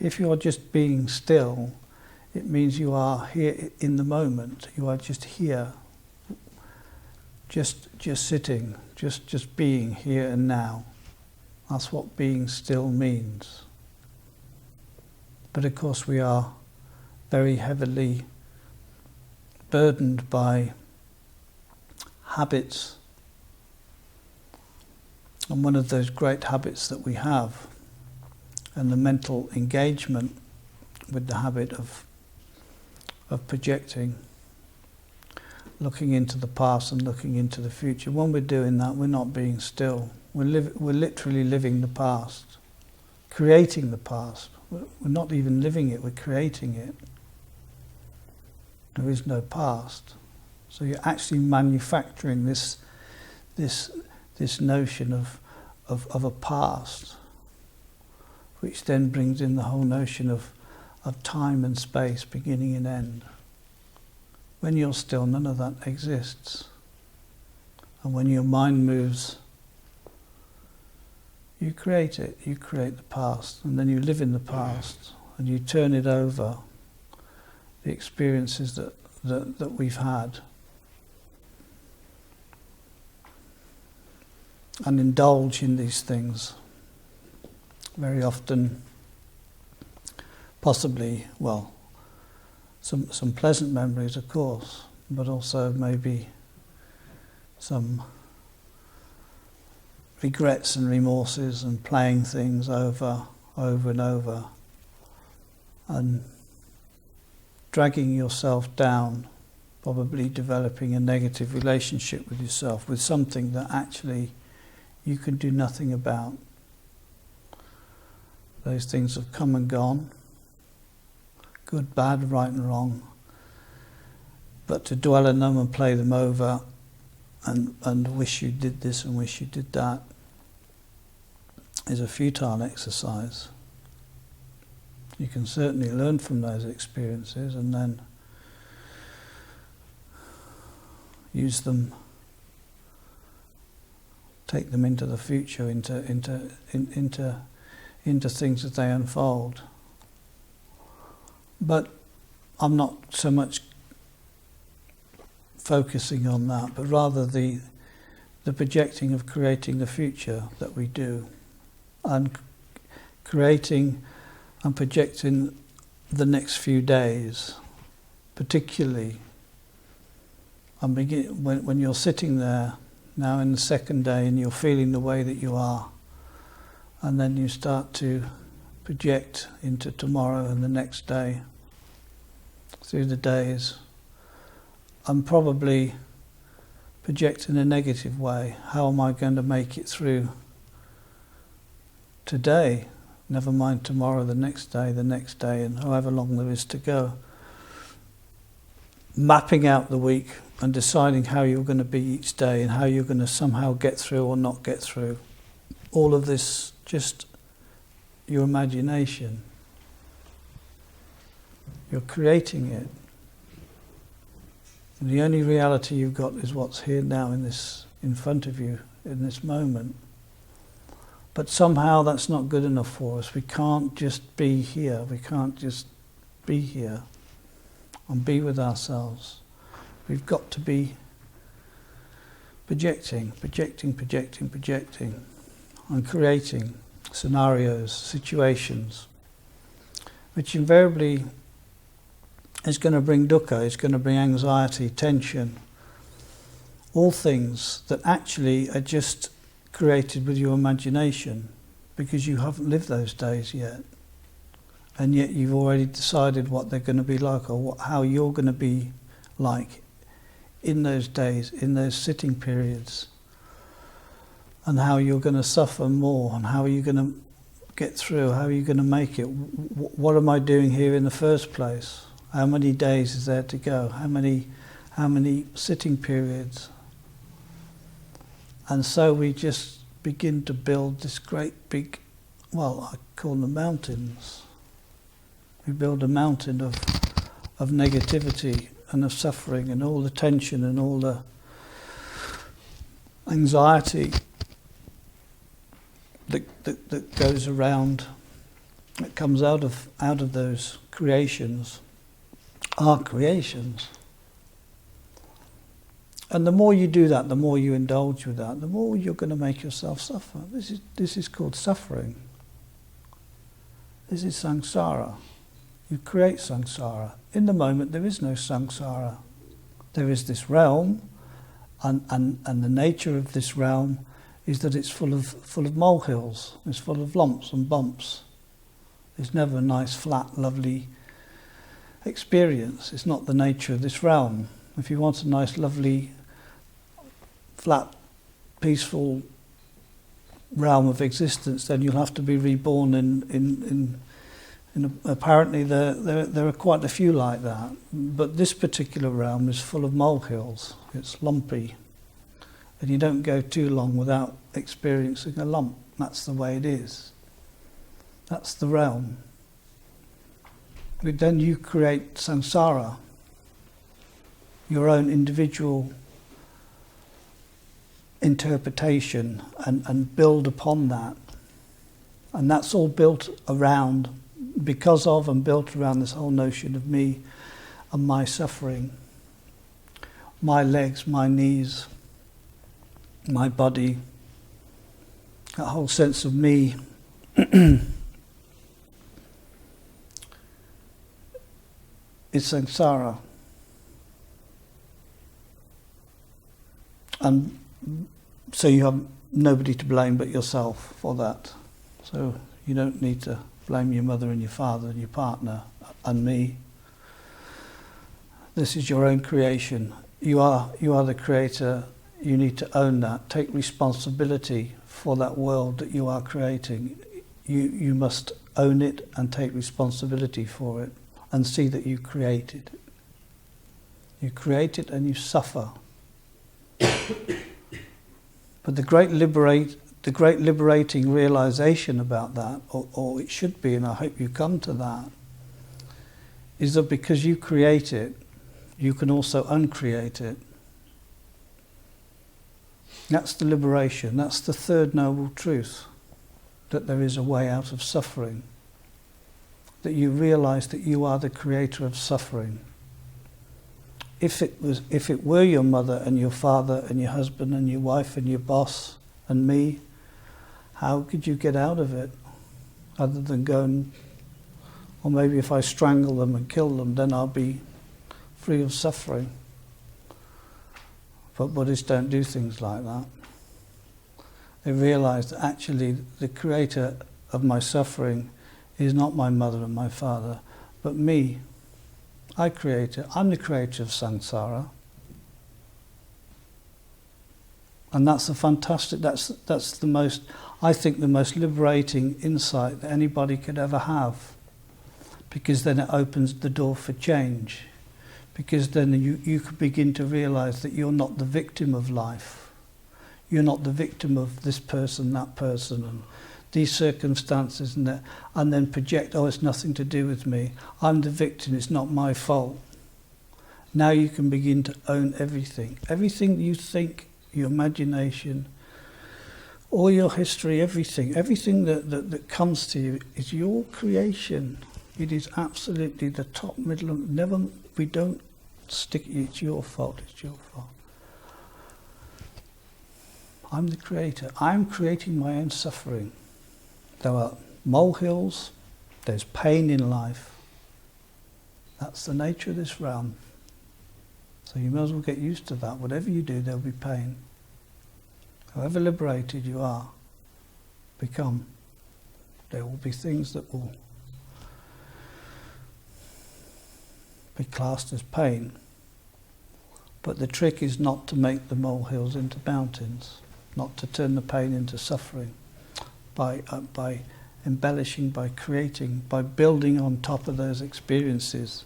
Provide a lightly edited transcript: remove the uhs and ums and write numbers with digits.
If you're just being still, it means you are here in the moment. You are just here, just sitting, just being here and now. That's what being still means. But of course we are very heavily burdened by habits. And one of those great habits that we have, and the mental engagement with the habit of projecting, looking into the past and looking into the future. When we're doing that, we're not being still. We're literally living the past, creating the past. We're not even living it, we're creating it. There is no past. So you're actually manufacturing this notion of a past, which then brings in the whole notion of time and space, beginning and end. When you're still, none of that exists. And when your mind moves, you create it, you create the past, and then you live in the past, and you turn it over, the experiences that we've had, and indulge in these things. Very often, possibly, well, some pleasant memories, of course, but also maybe some regrets and remorses, and playing things over and over, and dragging yourself down, probably developing a negative relationship with yourself, with something that actually you can do nothing about. Those things have come and gone, good, bad, right and wrong. But to dwell in them and play them over and wish you did this and wish you did that is a futile exercise. You can certainly learn from those experiences and then use them, take them into the future, into things as they unfold. But I'm not so much focusing on that, but rather the projecting of creating the future that we do, and creating and projecting the next few days, particularly. When you're sitting there now in the second day and you're feeling the way that you are, and then you start to project into tomorrow and the next day, through the days, I'm probably projecting in a negative way. How am I going to make it through today? Never mind tomorrow, the next day, and however long there is to go. Mapping out the week and deciding how you're going to be each day and how you're going to somehow get through or not get through. All of this, just your imagination. You're creating it. And the only reality you've got is what's here now in front of you, in this moment. But somehow that's not good enough for us. We can't just be here. We can't just be here and be with ourselves. We've got to be projecting, and creating scenarios, situations, which invariably is going to bring dukkha, it's going to bring anxiety, tension, all things that actually are just created with your imagination, because you haven't lived those days yet, and yet you've already decided what they're going to be like, or how you're going to be like in those days, in those sitting periods, and how you're going to suffer more, and how you're going to get through, how you're going to make it. What am I doing here in the first place? How many days is there to go? How many sitting periods? And so we just begin to build this great big, well, I call them mountains. We build a mountain of negativity and of suffering and all the tension and all the anxiety that goes around that comes out of those creations are creations. And the more you do that, the more you indulge with that, the more you're going to make yourself suffer. This is called suffering. This is samsara. You create samsara. In the moment, there is no samsara. There is this realm, and the nature of this realm is that it's full of molehills. It's full of lumps and bumps. It's never a nice, flat, lovely experience. It's not the nature of this realm. If you want a nice, lovely, flat, peaceful realm of existence, then you'll have to be reborn in apparently there are quite a few like that. But this particular realm is full of molehills. It's lumpy. And you don't go too long without experiencing a lump. That's the way it is. That's the realm. But then you create samsara, your own individual interpretation, and build upon that. And that's all built around, because of and built around this whole notion of me and my suffering. My legs, my knees, my body, that whole sense of me is samsara. And so you have nobody to blame but yourself for that. So you don't need to blame your mother and your father and your partner and me. This is your own creation. You are the creator. You need to own that. Take responsibility for that world that you are creating. You must own it and take responsibility for it and see that you created it. You create it and you suffer. But the great liberating realization about that, or it should be, and I hope you come to that, is that because you create it, you can also uncreate it. That's the liberation. That's the third noble truth, that there is a way out of suffering. That you realize that you are the creator of suffering. If it were your mother and your father and your husband and your wife and your boss and me, how could you get out of it other than go and, or maybe if I strangle them and kill them, then I'll be free of suffering. But Buddhists don't do things like that. They realize that actually the creator of my suffering is not my mother and my father, but me. I create it. I'm the creator of samsara. And that's a fantastic, that's the most, I think the most liberating insight that anybody could ever have. Because then it opens the door for change. Because then you could begin to realize that you're not the victim of life. You're not the victim of this person, that person, and these circumstances, and then project, oh, it's nothing to do with me. I'm the victim, it's not my fault. Now you can begin to own everything. Everything you think, your imagination, all your history, everything that comes to you is your creation. It is absolutely the top, middle, we don't stick it, it's your fault, it's your fault. I'm the creator. I'm creating my own suffering. There are molehills, there's pain in life. That's the nature of this realm. So you may as well get used to that. Whatever you do, there'll be pain. However liberated you are, become, there will be things that will be classed as pain. But the trick is not to make the molehills into mountains, not to turn the pain into suffering. By embellishing, by creating, by building on top of those experiences